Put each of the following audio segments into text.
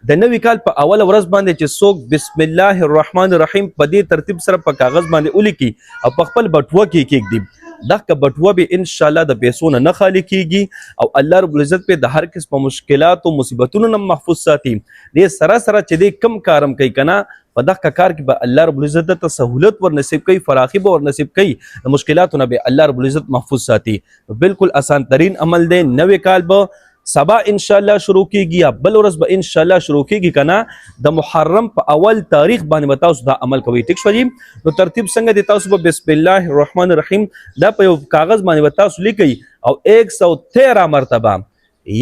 د نوي کال په اول ورځ باندې چې څوک بسم الله الرحمن الرحیم په دې ترتیب سره په کاغذ باندې ولیکي او په خپل بټوه کې کېږدي، دغه بټوه به ان شاء الله د پیسو نه خالی کیږي او الله رب العزت په د هر قسم مشکلات او مصیبتونو نه محفوظ ساتي. دې سره سره چې دې کم کارم کوي کنه په دغه کار کې به الله رب العزت ته سہولت ور نصیب کوي، فراخي به ور نصیب کوي، د مشکلاتو نه به الله رب العزت محفوظ ساتي. بالکل آسان ترین عمل دی. نوې کال به سبا ان شاء الله شروع کیږي یا بل ورځ به ان شاء الله شروع کیږي کنه د محرم په اول تاریخ باندې به تاسو دا عمل کوئ. ټیک شو جی؟ نو ترتیب څنګه دی؟ تاسو به بسم الله الرحمن الرحیم دا په یو کاغذ باندې به تاسو لیکئ او 113 مرتبه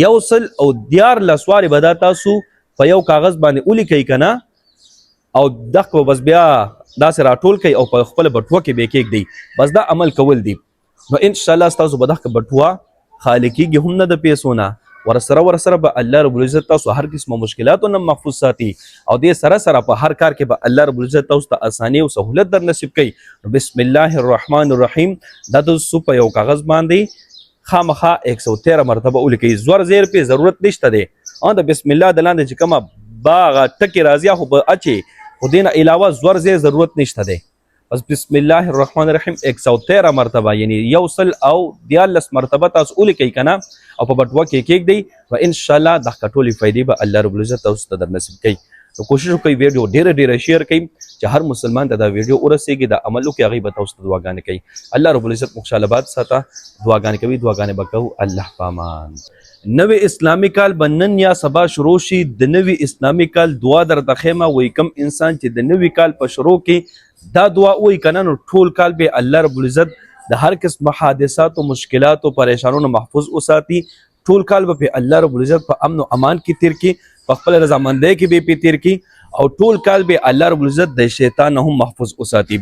یو سل او 14 وارې به دا تاسو په یو کاغذ باندې ولیکئ کنه او دغه بس بیا داسې راټول کوي او په خپل بټوه کې به کېږدئ. بس دا عمل کول دی. نو ان شاء الله تاسو به دغه بټوه خالی کېږي هم نه د پیسو نه، ورسره به الله رب العزت تاسو هر قسمه مشکلاتو نه محفوظ ساتي او دې سره په هر کار کې به الله رب العزت تاسو ته اساني او سهولت در نصیب کوي. بسم الله الرحمن الرحیم دا تاسو په یو کاغذ باندې خامخا 113 مرتبه ولیکئ. زور زیر په ضرورت نشته دی. ان د بسم الله د لاندې چې کومه باغ ټکی راځي خو به اچي خو دې نه علاوه زور زیر ضرورت نشته دی. بس بسم الله الرحمن الرحیم 113 مرتبه یعنی یو سل او 14 مرتبه تاسو ولیکئ کنه او په بټوه کې کېږدئ و ان شاء الله دغه ټولې فایدې به الله رب العزت تاسو ته در نصیب کوي. نو کوشش وکړئ ویډیو ډیره شیر کړئ چې هر مسلمان ته دا ویډیو ورسیږي، دا عمل وکړي، هغوی به تاسو ته دعاګانې کوي. الله رب العزت موږ خوشحاله باد ساته. دعاګانې کوي، دعاګانې به کوو. الله پامان. نوی اسلامی کال به نن یا سبا شروع شي. د نوی اسلامی کال دعا درته ښیمه. وایي کوم انسان چې د نوي کال په شروع کې دا دعا وایي کنه نو ټول کال به الله رب العزت د هر قسم حادثات او مشکلات او پریشانونو محفوظ وساتي. ټول کال به الله رب العزت په امن او امان کې تیر کی، په خپل رضامندۍ کې به تیر کی او ټول کال به الله رب العزت د شیطان نه هم محفوظ وساتي.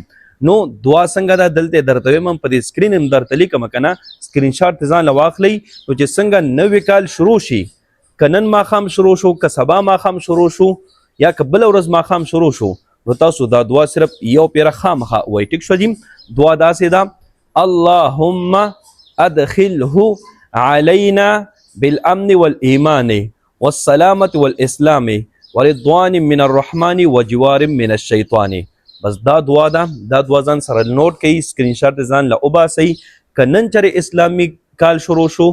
نو دعا څنګه دا دلته درته وایم په دې سکرین هم درته لیکم کنه سکرین شاټ ځان له واخلئ. نو چې څنګه نوی کال شروع شي، که نن ماښام شروع شو، که سبا ماښام شروع شو یا که بله ورځ ماښام شروع شو، نو تاسو دا دعا صرف یو پیره خامخا وایئ. ټیک شو جی؟ دعا داسې ده: اللهم ادخله علينا بالامن والایمان والسلامة والاسلام ورضوان من الرحمن وجوار من الشیطان. بس دا دعا ده. دا دعا ځان سره نوٹ کړئ، سکرین شاټ ځان له وباسئ. که نن چېرې اسلامي کال شروع شو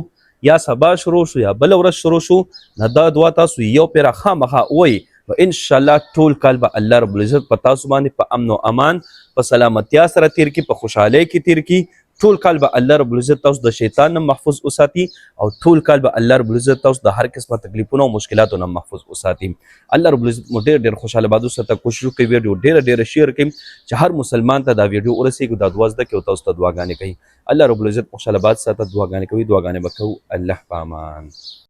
یا سبا شروع شو یا بله ورځ شروع شو، نو دا دعا تاسو یو پیره خامخا وایئ. و ان شاء الله ټول کال به الله رب العزت په تاسو باندې په امن او امان په سلامتیا سره تیر کی، په خوشحالۍ کې تیر کی. ټول کال به الله رب العزت تاسو د شیطان نه محفوظ وساتي او ټول کال به الله رب العزت تاسو د هر قسمه تکلیفونو او مشکلاتو نه محفوظ وساتي. الله رب العزت مو ډېر خوشاله بادو سره کوشش وکړئ ویډیو ډېره شیر کړئ چې هر مسلمان ته دا ویډیو ورسیږي، دا دعا زده کړي او تاسو ته دعاګانې کوي. الله رب العزت خوشاله باد سره دعاګانې کوي، دعاګانې به کوو. الله پامان.